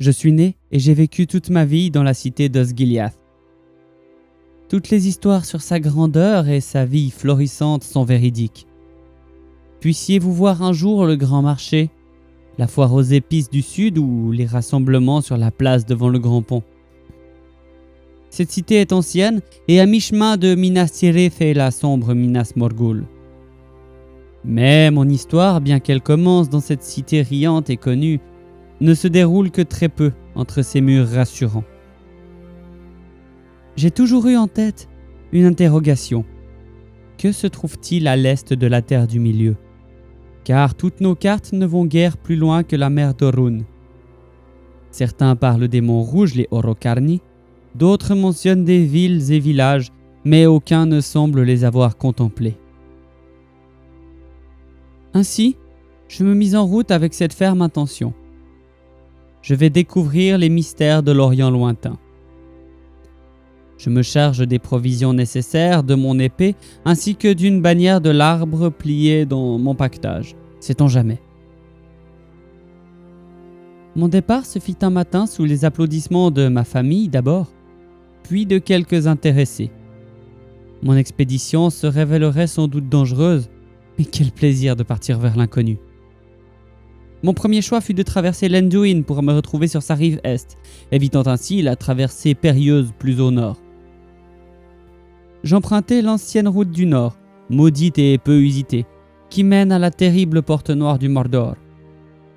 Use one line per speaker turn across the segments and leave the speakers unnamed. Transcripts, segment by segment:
Je suis né et j'ai vécu toute ma vie dans la cité d'Osgiliath. Toutes les histoires sur sa grandeur et sa vie florissante sont véridiques. Puissiez-vous voir un jour le grand marché, la foire aux épices du sud ou les rassemblements sur la place devant le grand pont. Cette cité est ancienne et à mi-chemin de Minas Tirith et la sombre Minas Morgul. Mais mon histoire, bien qu'elle commence dans cette cité riante et connue, ne se déroule que très peu entre ces murs rassurants. J'ai toujours eu en tête une interrogation. Que se trouve-t-il à l'est de la Terre du Milieu ? Car toutes nos cartes ne vont guère plus loin que la mer d'Orun. Certains parlent des monts rouges, les Orocarni, d'autres mentionnent des villes et villages, mais aucun ne semble les avoir contemplés. Ainsi, je me mis en route avec cette ferme intention. Je vais découvrir les mystères de l'Orient lointain. Je me charge des provisions nécessaires, de mon épée, ainsi que d'une bannière de l'arbre pliée dans mon paquetage. Sait-on jamais. Mon départ se fit un matin sous les applaudissements de ma famille d'abord, puis de quelques intéressés. Mon expédition se révélerait sans doute dangereuse, mais quel plaisir de partir vers l'inconnu. Mon premier choix fut de traverser l'Anduin pour me retrouver sur sa rive est, évitant ainsi la traversée périlleuse plus au nord. J'empruntai l'ancienne route du nord, maudite et peu usitée, qui mène à la terrible porte noire du Mordor.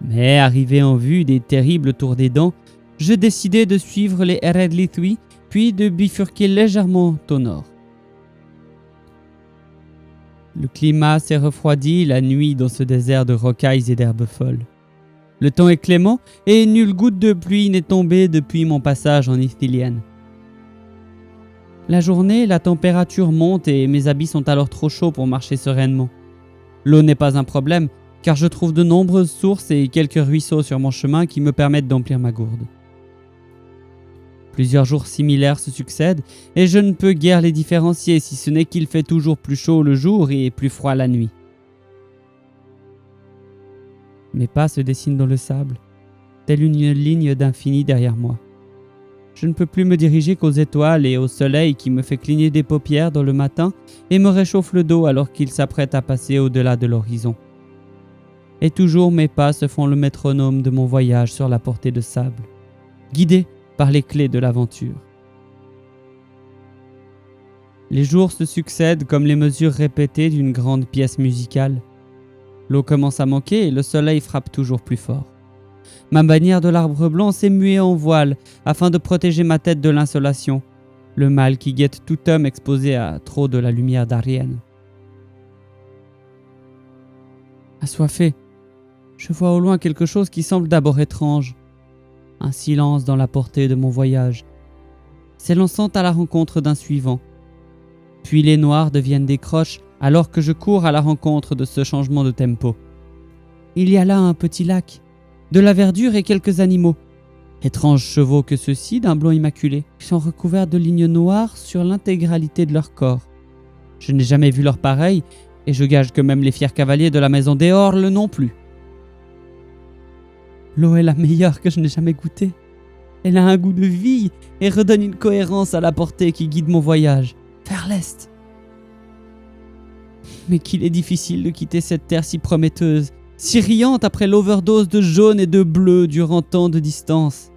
Mais arrivé en vue des terribles tours des dents, je décidai de suivre les Ered Lithwi, puis de bifurquer légèrement au nord. Le climat s'est refroidi la nuit dans ce désert de rocailles et d'herbes folles. Le temps est clément et nulle goutte de pluie n'est tombée depuis mon passage en Ithilien. La journée, la température monte et mes habits sont alors trop chauds pour marcher sereinement. L'eau n'est pas un problème, car je trouve de nombreuses sources et quelques ruisseaux sur mon chemin qui me permettent d'emplir ma gourde. Plusieurs jours similaires se succèdent et je ne peux guère les différencier si ce n'est qu'il fait toujours plus chaud le jour et plus froid la nuit. Mes pas se dessinent dans le sable, telle une ligne d'infini derrière moi. Je ne peux plus me diriger qu'aux étoiles et au soleil qui me fait cligner des paupières dans le matin et me réchauffe le dos alors qu'il s'apprête à passer au-delà de l'horizon. Et toujours mes pas se font le métronome de mon voyage sur la portée de sable, guidé par les clés de l'aventure. Les jours se succèdent comme les mesures répétées d'une grande pièce musicale. L'eau commence à manquer et le soleil frappe toujours plus fort. Ma bannière de l'arbre blanc s'est muée en voile afin de protéger ma tête de l'insolation, le mal qui guette tout homme exposé à trop de la lumière d'Arienne. Assoiffé, je vois au loin quelque chose qui semble d'abord étrange. Un silence dans la portée de mon voyage, s'élançant à la rencontre d'un suivant. Puis les noirs deviennent des croches alors que je cours à la rencontre de ce changement de tempo. Il y a là un petit lac, de la verdure et quelques animaux. Étranges chevaux que ceux-ci, d'un blanc immaculé, sont recouverts de lignes noires sur l'intégralité de leur corps. Je n'ai jamais vu leur pareil, et je gage que même les fiers cavaliers de la maison d'Eorl non plus. L'eau est la meilleure que je n'ai jamais goûtée. Elle a un goût de vie et redonne une cohérence à la portée qui guide mon voyage, vers l'est. Mais qu'il est difficile de quitter cette terre si prometteuse, si riante après l'overdose de jaune et de bleu durant tant de distance.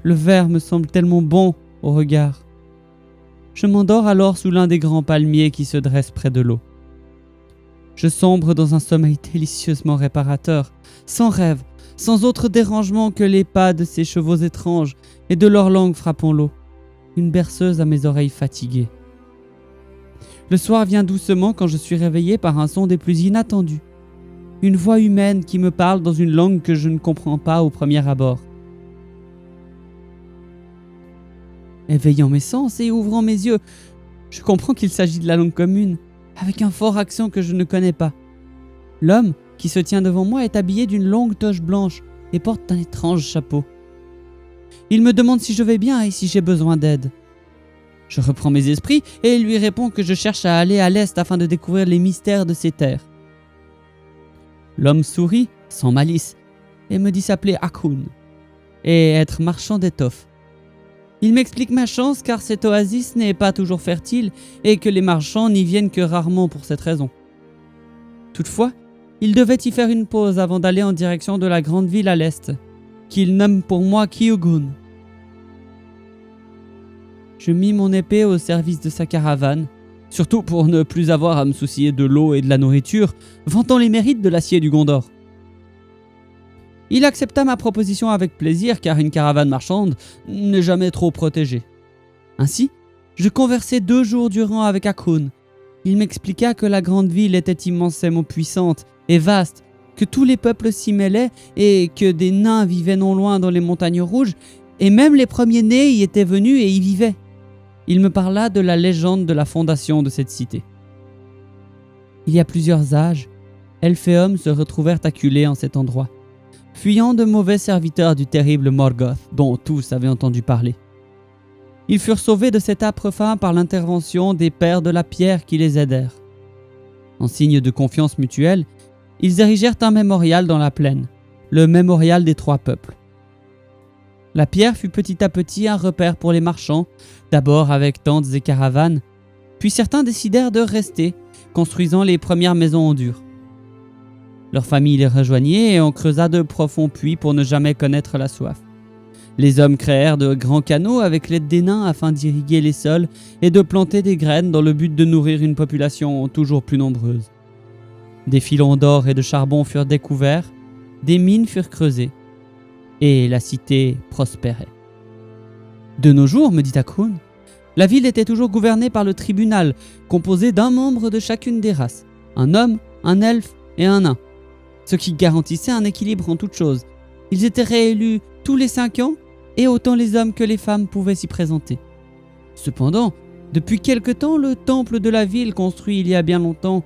Le vert me semble tellement bon au regard. Je m'endors alors sous l'un des grands palmiers qui se dressent près de l'eau. Je sombre dans un sommeil délicieusement réparateur, sans rêve, sans autre dérangement que les pas de ces chevaux étranges et de leur langue frappant l'eau, une berceuse à mes oreilles fatiguées. Le soir vient doucement quand je suis réveillé par un son des plus inattendus. Une voix humaine qui me parle dans une langue que je ne comprends pas au premier abord. Éveillant mes sens et ouvrant mes yeux, je comprends qu'il s'agit de la langue commune, avec un fort accent que je ne connais pas. L'homme qui se tient devant moi est habillé d'une longue toge blanche et porte un étrange chapeau. Il me demande si je vais bien et si j'ai besoin d'aide. Je reprends mes esprits et lui réponds que je cherche à aller à l'est afin de découvrir les mystères de ces terres. L'homme sourit, sans malice, et me dit s'appeler Hakoun. et être marchand d'étoffes. Il m'explique ma chance car cette oasis n'est pas toujours fertile et que les marchands n'y viennent que rarement pour cette raison. Toutefois, il devait y faire une pause avant d'aller en direction de la grande ville à l'est, qu'il nomme pour moi Kyogun. Je mis mon épée au service de sa caravane, surtout pour ne plus avoir à me soucier de l'eau et de la nourriture, vantant les mérites de l'acier du Gondor. Il accepta ma proposition avec plaisir car une caravane marchande n'est jamais trop protégée. Ainsi, je conversai 2 jours durant avec Hakoun. Il m'expliqua que la grande ville était immensément puissante et vaste, que tous les peuples s'y mêlaient et que des nains vivaient non loin dans les montagnes rouges, et même les premiers-nés y étaient venus et y vivaient. Il me parla de la légende de la fondation de cette cité. Il y a plusieurs âges, elfes et hommes se retrouvèrent acculés en cet endroit, fuyant de mauvais serviteurs du terrible Morgoth dont tous avaient entendu parler. Ils furent sauvés de cet âpre fin par l'intervention des pères de la pierre qui les aidèrent. En signe de confiance mutuelle, ils érigèrent un mémorial dans la plaine, le mémorial des 3 peuples. La pierre fut petit à petit un repère pour les marchands, d'abord avec tentes et caravanes, puis certains décidèrent de rester, construisant les premières maisons en dur. Leur famille les rejoignit et on creusa de profonds puits pour ne jamais connaître la soif. Les hommes créèrent de grands canaux avec l'aide des nains afin d'irriguer les sols et de planter des graines dans le but de nourrir une population toujours plus nombreuse. Des filons d'or et de charbon furent découverts, des mines furent creusées, et la cité prospérait. De nos jours, me dit Hakoun, la ville était toujours gouvernée par le tribunal, composé d'un membre de chacune des races, un homme, un elfe et un nain, ce qui garantissait un équilibre en toutes choses. Ils étaient réélus tous les 5 ans, et autant les hommes que les femmes pouvaient s'y présenter. Cependant, depuis quelque temps, le temple de la ville, construit il y a bien longtemps,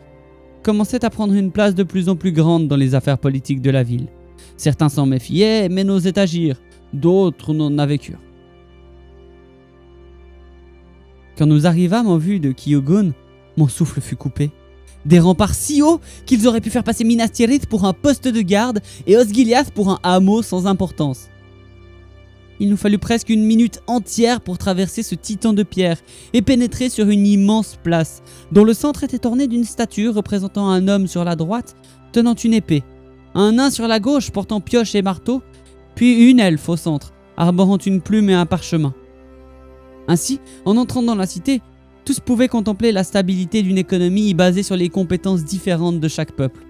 commençait à prendre une place de plus en plus grande dans les affaires politiques de la ville. Certains s'en méfiaient, mais n'osaient agir. D'autres n'en avaient cure. Quand nous arrivâmes en vue de Kyogun, mon souffle fut coupé. Des remparts si hauts qu'ils auraient pu faire passer Minas Tirith pour un poste de garde et Osgiliath pour un hameau sans importance. Il nous fallut presque 1 minute entière pour traverser ce titan de pierre et pénétrer sur une immense place, dont le centre était orné d'une statue représentant un homme sur la droite tenant une épée, un nain sur la gauche portant pioche et marteau, puis une elfe au centre, arborant une plume et un parchemin. Ainsi, en entrant dans la cité, tous pouvaient contempler la stabilité d'une économie basée sur les compétences différentes de chaque peuple.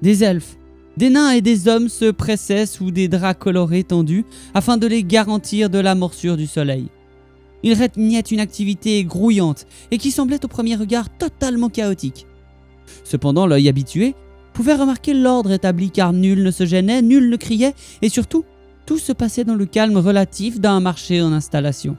Des elfes, des nains et des hommes se pressaient sous des draps colorés tendus afin de les garantir de la morsure du soleil. Il régnait une activité grouillante et qui semblait au premier regard totalement chaotique. Cependant, l'œil habitué pouvait remarquer l'ordre établi car nul ne se gênait, nul ne criait et surtout, tout se passait dans le calme relatif d'un marché en installation.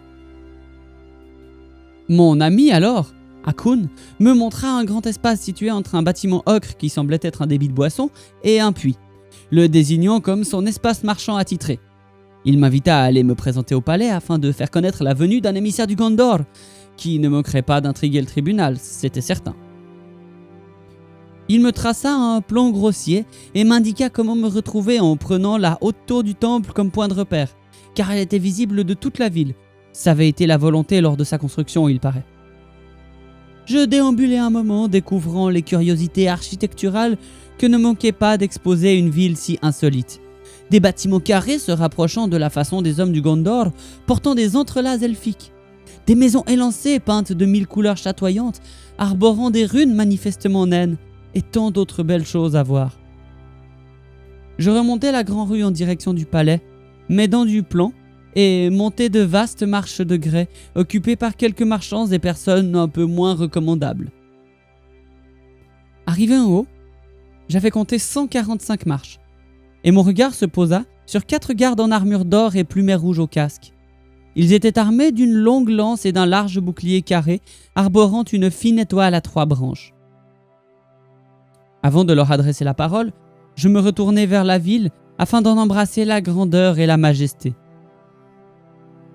Mon ami alors, Hakoun, me montra un grand espace situé entre un bâtiment ocre qui semblait être un débit de boisson et un puits, le désignant comme son espace marchand attitré. Il m'invita à aller me présenter au palais afin de faire connaître la venue d'un émissaire du Gondor, qui ne manquerait pas d'intriguer le tribunal, c'était certain. Il me traça un plan grossier et m'indiqua comment me retrouver en prenant la haute tour du temple comme point de repère, car elle était visible de toute la ville. Ça avait été la volonté lors de sa construction, il paraît. Je déambulai un moment, découvrant les curiosités architecturales que ne manquait pas d'exposer une ville si insolite. Des bâtiments carrés se rapprochant de la façon des hommes du Gondor, portant des entrelacs elfiques. Des maisons élancées peintes de 1000 couleurs chatoyantes, arborant des runes manifestement naines, et tant d'autres belles choses à voir. Je remontai la grande rue en direction du palais, m'aidant du plan, et montai de vastes marches de grès, occupées par quelques marchands et personnes un peu moins recommandables. Arrivé en haut, j'avais compté 145 marches, et mon regard se posa sur 4 gardes en armure d'or et plumet rouge au casque. Ils étaient armés d'une longue lance et d'un large bouclier carré, arborant une fine étoile à 3 branches. Avant de leur adresser la parole, je me retournai vers la ville afin d'en embrasser la grandeur et la majesté.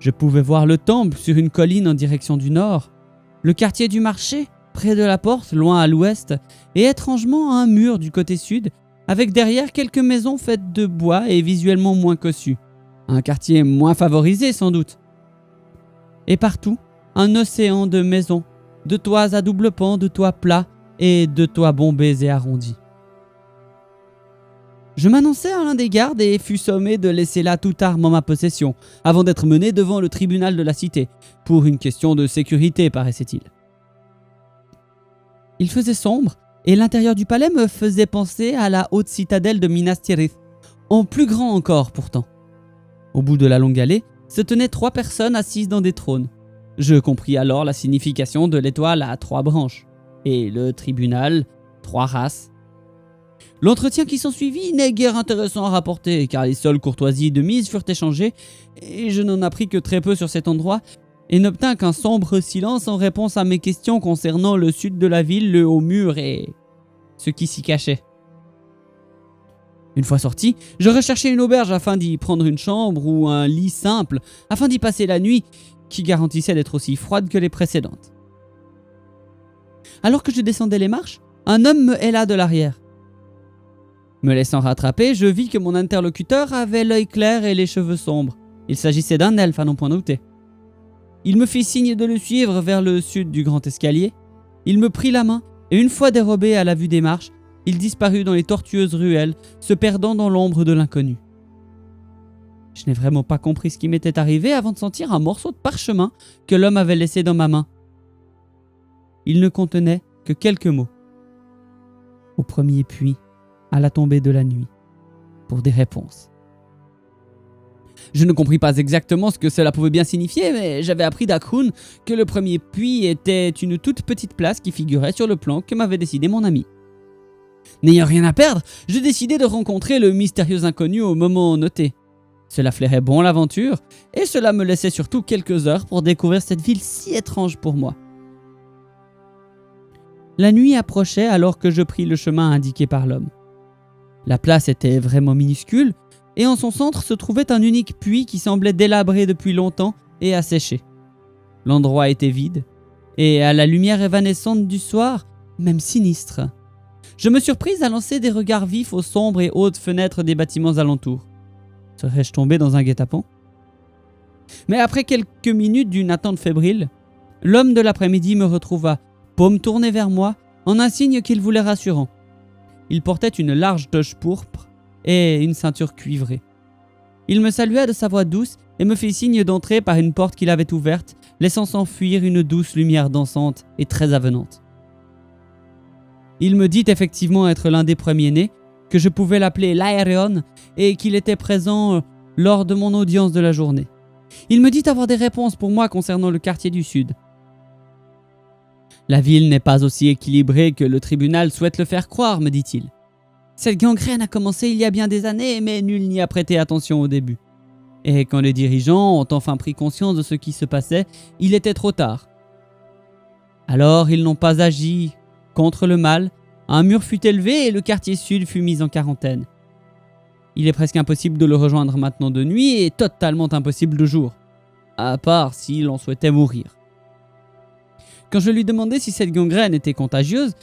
Je pouvais voir le temple sur une colline en direction du nord, le quartier du marché, près de la porte, loin à l'ouest, et étrangement un mur du côté sud, avec derrière quelques maisons faites de bois et visuellement moins cossues, Un quartier moins favorisé sans doute. Et partout, un océan de maisons, de toits à double pan, de toits plats et de toits bombés et arrondis. Je m'annonçai à l'un des gardes et fus sommé de laisser là toute arme en ma possession, avant d'être mené devant le tribunal de la cité, pour une question de sécurité, paraissait-il. Il faisait sombre, et l'intérieur du palais me faisait penser à la haute citadelle de Minas Tirith, en plus grand encore pourtant. Au bout de la longue allée, se tenaient 3 personnes assises dans des trônes. Je compris alors la signification de l'étoile à 3 branches, et le tribunal, 3 races. L'entretien qui s'ensuivit n'est guère intéressant à rapporter, car les seules courtoisies de mise furent échangées, et je n'en appris que très peu sur cet endroit, et n'obtins qu'un sombre silence en réponse à mes questions concernant le sud de la ville, le haut mur et ce qui s'y cachait. Une fois sorti, je recherchai une auberge afin d'y prendre une chambre ou un lit simple, afin d'y passer la nuit, qui garantissait d'être aussi froide que les précédentes. Alors que je descendais les marches, un homme me héla de l'arrière. Me laissant rattraper, je vis que mon interlocuteur avait l'œil clair et les cheveux sombres. Il s'agissait d'un elfe à n'en point douter. Il me fit signe de le suivre vers le sud du grand escalier. Il me prit la main et une fois dérobé à la vue des marches, il disparut dans les tortueuses ruelles, se perdant dans l'ombre de l'inconnu. Je n'ai vraiment pas compris ce qui m'était arrivé avant de sentir un morceau de parchemin que l'homme avait laissé dans ma main. Il ne contenait que quelques mots. Au premier puits, à la tombée de la nuit, pour des réponses. Je ne compris pas exactement ce que cela pouvait bien signifier, mais j'avais appris d'Akhun que le premier puits était une toute petite place qui figurait sur le plan que m'avait décidé mon ami. N'ayant rien à perdre, je décidai de rencontrer le mystérieux inconnu au moment noté. Cela flairait bon l'aventure, et cela me laissait surtout quelques heures pour découvrir cette ville si étrange pour moi. La nuit approchait alors que je pris le chemin indiqué par l'homme. La place était vraiment minuscule, et en son centre se trouvait un unique puits qui semblait délabré depuis longtemps et asséché. L'endroit était vide, et à la lumière évanescente du soir, même sinistre. Je me surpris à lancer des regards vifs aux sombres et hautes fenêtres des bâtiments alentours. Serais-je tombé dans un guet-apens ? Mais après quelques minutes d'une attente fébrile, l'homme de l'après-midi me retrouva, paume tournée vers moi, en un signe qu'il voulait rassurant. Il portait une large toche pourpre et une ceinture cuivrée. Il me salua de sa voix douce et me fit signe d'entrer par une porte qu'il avait ouverte, laissant s'enfuir une douce lumière dansante et très avenante. Il me dit effectivement être l'un des premiers-nés, que je pouvais l'appeler Laerion et qu'il était présent lors de mon audience de la journée. Il me dit avoir des réponses pour moi concernant le quartier du Sud. La ville n'est pas aussi équilibrée que le tribunal souhaite le faire croire, me dit-il. Cette gangrène a commencé il y a bien des années, mais nul n'y a prêté attention au début. Et quand les dirigeants ont enfin pris conscience de ce qui se passait, il était trop tard. Alors ils n'ont pas agi contre le mal, un mur fut élevé et le quartier sud fut mis en quarantaine. Il est presque impossible de le rejoindre maintenant de nuit et totalement impossible de jour, à part s'il en souhaitait mourir. Quand je lui demandai si cette gangrène était contagieuse,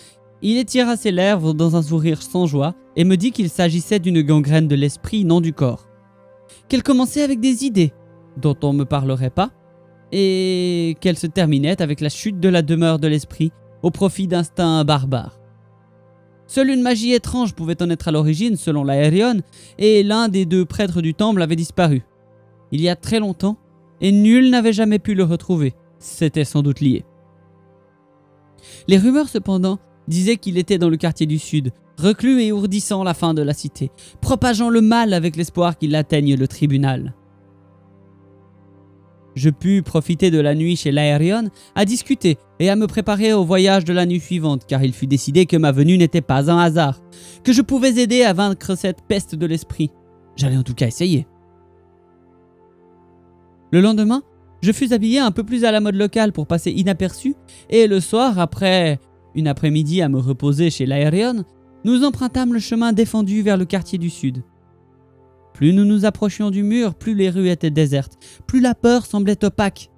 il étira ses lèvres dans un sourire sans joie et me dit qu'il s'agissait d'une gangrène de l'esprit, non du corps. Qu'elle commençait avec des idées, dont on ne me parlerait pas, et qu'elle se terminait avec la chute de la demeure de l'esprit au profit d'instincts barbares. Seule une magie étrange pouvait en être à l'origine, selon Laerion, et l'un des 2 prêtres du temple avait disparu. Il y a très longtemps, et nul n'avait jamais pu le retrouver. C'était sans doute lié. Les rumeurs, cependant, disaient qu'il était dans le quartier du Sud, reclus et ourdissant la fin de la cité, propageant le mal avec l'espoir qu'il atteigne le tribunal. Je pus profiter de la nuit chez Laerion à discuter et à me préparer au voyage de la nuit suivante, car il fut décidé que ma venue n'était pas un hasard, que je pouvais aider à vaincre cette peste de l'esprit. J'allais en tout cas essayer. Le lendemain, je fus habillé un peu plus à la mode locale pour passer inaperçu, et le soir, après une après-midi à me reposer chez Laerion, nous empruntâmes le chemin défendu vers le quartier du Sud. Plus nous nous approchions du mur, plus les rues étaient désertes, plus la peur semblait opaque.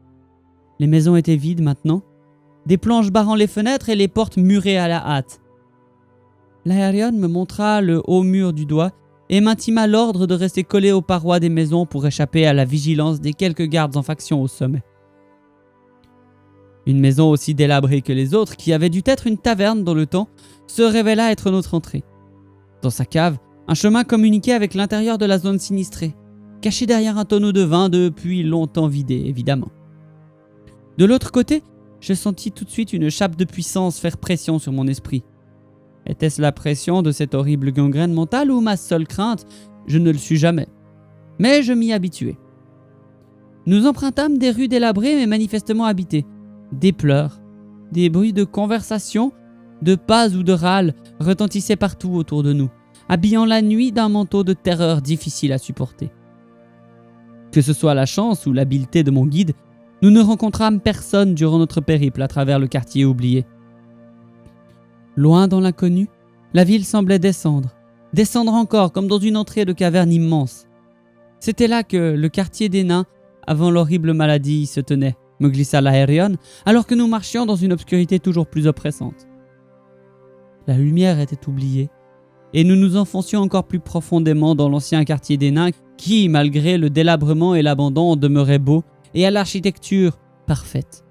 Les maisons étaient vides maintenant, des planches barrant les fenêtres et les portes murées à la hâte. Laerion me montra le haut mur du doigt et m'intima l'ordre de rester collé aux parois des maisons pour échapper à la vigilance des quelques gardes en faction au sommet. Une maison aussi délabrée que les autres, qui avait dû être une taverne dans le temps, se révéla être notre entrée. Dans sa cave, un chemin communiquait avec l'intérieur de la zone sinistrée, caché derrière un tonneau de vin depuis longtemps vidé, évidemment. De l'autre côté, je sentis tout de suite une chape de puissance faire pression sur mon esprit. Était-ce la pression de cette horrible gangrène mentale ou ma seule crainte? Je ne le sus jamais. Mais je m'y habituai. Nous empruntâmes des rues délabrées mais manifestement habitées. Des pleurs, des bruits de conversation, de pas ou de râles retentissaient partout autour de nous, habillant la nuit d'un manteau de terreur difficile à supporter. Que ce soit la chance ou l'habileté de mon guide, nous ne rencontrâmes personne durant notre périple à travers le quartier oublié. Loin dans l'inconnu, la ville semblait descendre encore comme dans une entrée de caverne immense. C'était là que le quartier des nains, avant l'horrible maladie, se tenait, me glissa l'Aérion, alors que nous marchions dans une obscurité toujours plus oppressante. La lumière était oubliée, et nous nous enfoncions encore plus profondément dans l'ancien quartier des nains qui, malgré le délabrement et l'abandon, demeurait beau et à l'architecture parfaite.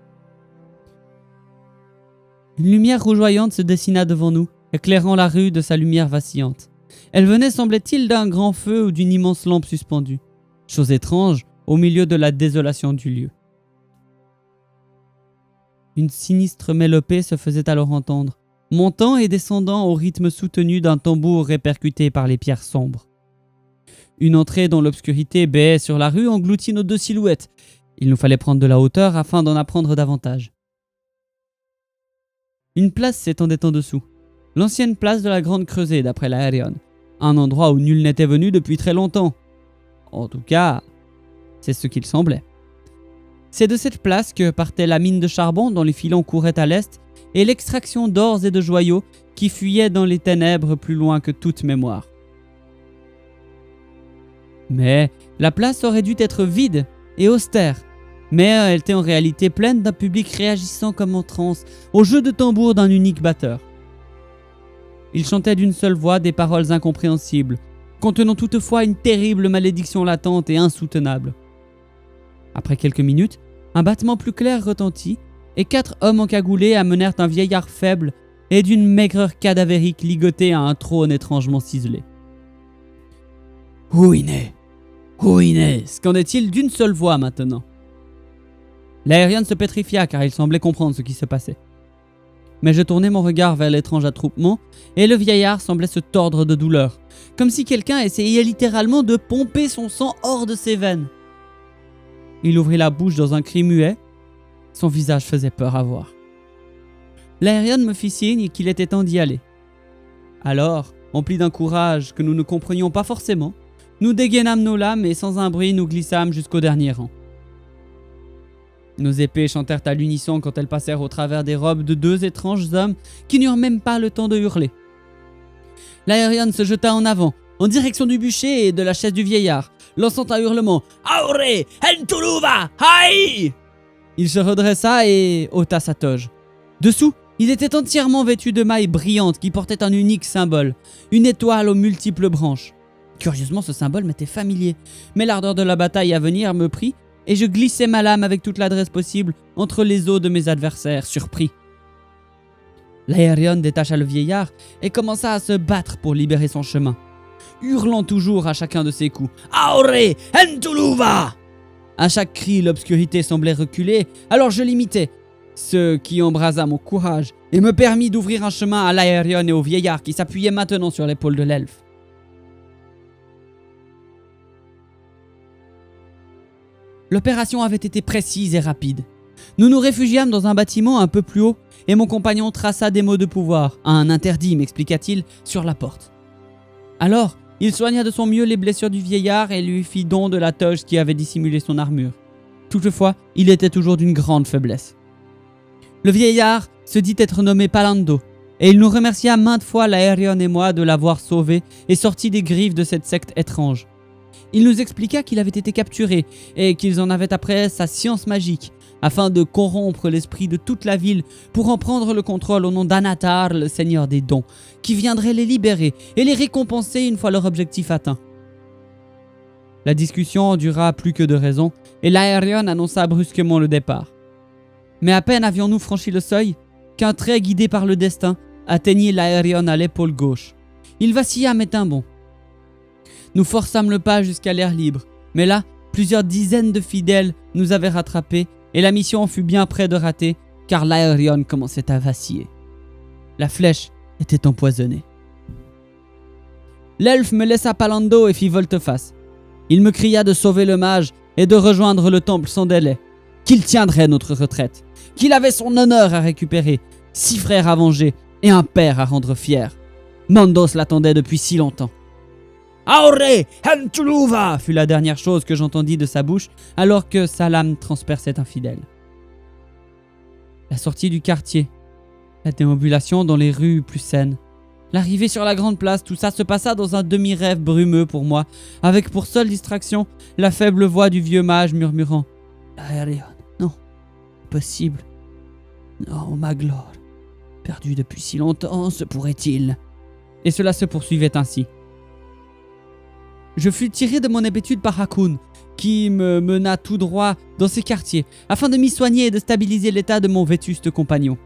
Une lumière rougeoyante se dessina devant nous, éclairant la rue de sa lumière vacillante. Elle venait, semblait-il, d'un grand feu ou d'une immense lampe suspendue. Chose étrange, au milieu de la désolation du lieu. Une sinistre mélopée se faisait alors entendre, montant et descendant au rythme soutenu d'un tambour répercuté par les pierres sombres. Une entrée dont l'obscurité béait sur la rue engloutit nos deux silhouettes. Il nous fallait prendre de la hauteur afin d'en apprendre davantage. Une place s'étendait en dessous, l'ancienne place de la Grande Creusée d'après l'Aérion, un endroit où nul n'était venu depuis très longtemps. En tout cas, c'est ce qu'il semblait. C'est de cette place que partait la mine de charbon dont les filons couraient à l'est et l'extraction d'ors et de joyaux qui fuyaient dans les ténèbres plus loin que toute mémoire. Mais la place aurait dû être vide et austère, mais elle était en réalité pleine d'un public réagissant comme en transe au jeu de tambour d'un unique batteur. Il chantait d'une seule voix des paroles incompréhensibles, contenant toutefois une terrible malédiction latente et insoutenable. Après quelques minutes, un battement plus clair retentit, et 4 hommes encagoulés amenèrent un vieillard faible et d'une maigreur cadavérique ligoté à un trône étrangement ciselé. « Ruiné, qu'en est-il d'une seule voix maintenant ?» L'Aérion se pétrifia car il semblait comprendre ce qui se passait. Mais je tournai mon regard vers l'étrange attroupement et le vieillard semblait se tordre de douleur, comme si quelqu'un essayait littéralement de pomper son sang hors de ses veines. Il ouvrit la bouche dans un cri muet. Son visage faisait peur à voir. L'Aérion me fit signe qu'il était temps d'y aller. Alors, emplis d'un courage que nous ne comprenions pas forcément, nous dégainâmes nos lames et sans un bruit nous glissâmes jusqu'au dernier rang. Nos épées chantèrent à l'unisson quand elles passèrent au travers des robes de 2 étranges hommes qui n'eurent même pas le temps de hurler. L'Aérion se jeta en avant, en direction du bûcher et de la chaise du vieillard, lançant un hurlement « Aure Entuluva Haï !» Il se redressa et ôta sa toge. Dessous, il était entièrement vêtu de mailles brillantes qui portaient un unique symbole, une étoile aux multiples branches. Curieusement, ce symbole m'était familier, mais l'ardeur de la bataille à venir me prit et je glissai ma lame avec toute l'adresse possible entre les os de mes adversaires, surpris. L'Aérion détacha le vieillard et commença à se battre pour libérer son chemin, hurlant toujours à chacun de ses coups « Aure Entuluva !» À chaque cri, l'obscurité semblait reculer, alors je l'imitais, ce qui embrasa mon courage et me permit d'ouvrir un chemin à l'Aérion et au vieillard qui s'appuyait maintenant sur l'épaule de l'elfe. L'opération avait été précise et rapide. Nous nous réfugiâmes dans un bâtiment un peu plus haut et mon compagnon traça des mots de pouvoir, un interdit, m'expliqua-t-il, sur la porte. Alors, il soigna de son mieux les blessures du vieillard et lui fit don de la toge qui avait dissimulé son armure. Toutefois, il était toujours d'une grande faiblesse. Le vieillard se dit être nommé Palando, et il nous remercia maintes fois l'Aérion et moi de l'avoir sauvé et sorti des griffes de cette secte étrange. Il nous expliqua qu'il avait été capturé et qu'ils en avaient après sa science magique, afin de corrompre l'esprit de toute la ville pour en prendre le contrôle au nom d'Anatar, le seigneur des dons, qui viendrait les libérer et les récompenser une fois leur objectif atteint. La discussion dura plus que de raison et l'Aerion annonça brusquement le départ. Mais à peine avions-nous franchi le seuil qu'un trait guidé par le destin atteignit l'Aerion à l'épaule gauche. Il vacilla mais tint bon. Nous forçâmes le pas jusqu'à l'air libre, mais là, plusieurs dizaines de fidèles nous avaient rattrapés et la mission fut bien près de rater car l'Aerion commençait à vaciller. La flèche était empoisonnée. L'elfe me laissa Palando et fit volte-face. Il me cria de sauver le mage et de rejoindre le temple sans délai, qu'il tiendrait notre retraite, qu'il avait son honneur à récupérer, 6 frères à venger et un père à rendre fier. Mandos l'attendait depuis si longtemps. « Aure Hentuluva » fut la dernière chose que j'entendis de sa bouche alors que sa lame transperçait un fidèle. La sortie du quartier, la déambulation dans les rues plus saines, l'arrivée sur la grande place, tout ça se passa dans un demi-rêve brumeux pour moi, avec pour seule distraction la faible voix du vieux mage murmurant « Aerion, non, impossible. Non, ma gloire, perdu depuis si longtemps, se pourrait-il » Et cela se poursuivait ainsi. Je fus tiré de mon habitude par Hakoun, qui me mena tout droit dans ces quartiers, afin de m'y soigner et de stabiliser l'état de mon vétuste compagnon.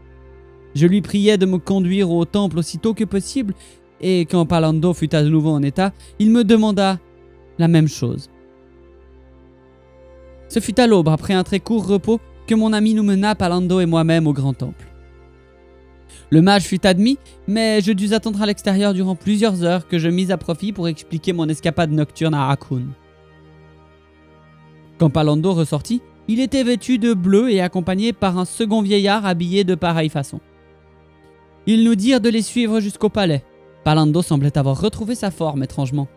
Je lui priai de me conduire au temple aussitôt que possible, et quand Palando fut à nouveau en état, il me demanda la même chose. Ce fut à l'aube, après un très court repos, que mon ami nous mena, Palando et moi-même, au grand temple. Le mage fut admis, mais je dus attendre à l'extérieur durant plusieurs heures que je mis à profit pour expliquer mon escapade nocturne à Hakoun. Quand Palando ressortit, il était vêtu de bleu et accompagné par un second vieillard habillé de pareille façon. Ils nous dirent de les suivre jusqu'au palais. Palando semblait avoir retrouvé sa forme étrangement.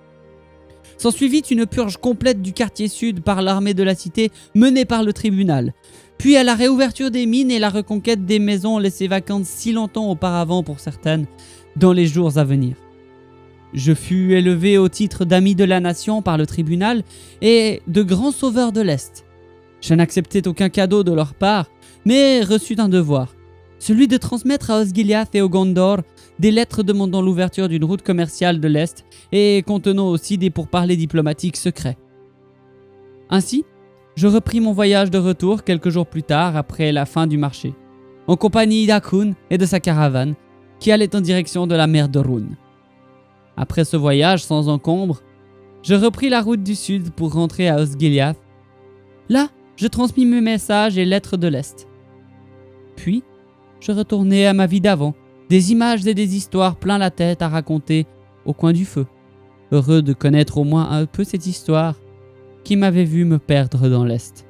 S'ensuivit une purge complète du quartier sud par l'armée de la cité menée par le tribunal, puis à la réouverture des mines et la reconquête des maisons laissées vacantes si longtemps auparavant pour certaines, dans les jours à venir. Je fus élevé au titre d'ami de la nation par le tribunal et de grand sauveur de l'Est. Je n'acceptais aucun cadeau de leur part, mais reçus un devoir, celui de transmettre à Osgiliath et au Gondor des lettres demandant l'ouverture d'une route commerciale de l'Est et contenant aussi des pourparlers diplomatiques secrets. Ainsi, je repris mon voyage de retour quelques jours plus tard après la fin du marché, en compagnie d'Hakoun et de sa caravane qui allait en direction de la mer de Rhûn. Après ce voyage sans encombre, je repris la route du sud pour rentrer à Osgiliath. Là, je transmis mes messages et lettres de l'Est. Puis, je retournai à ma vie d'avant, des images et des histoires plein la tête à raconter au coin du feu, heureux de connaître au moins un peu cette histoire qui m'avait vu me perdre dans l'Est.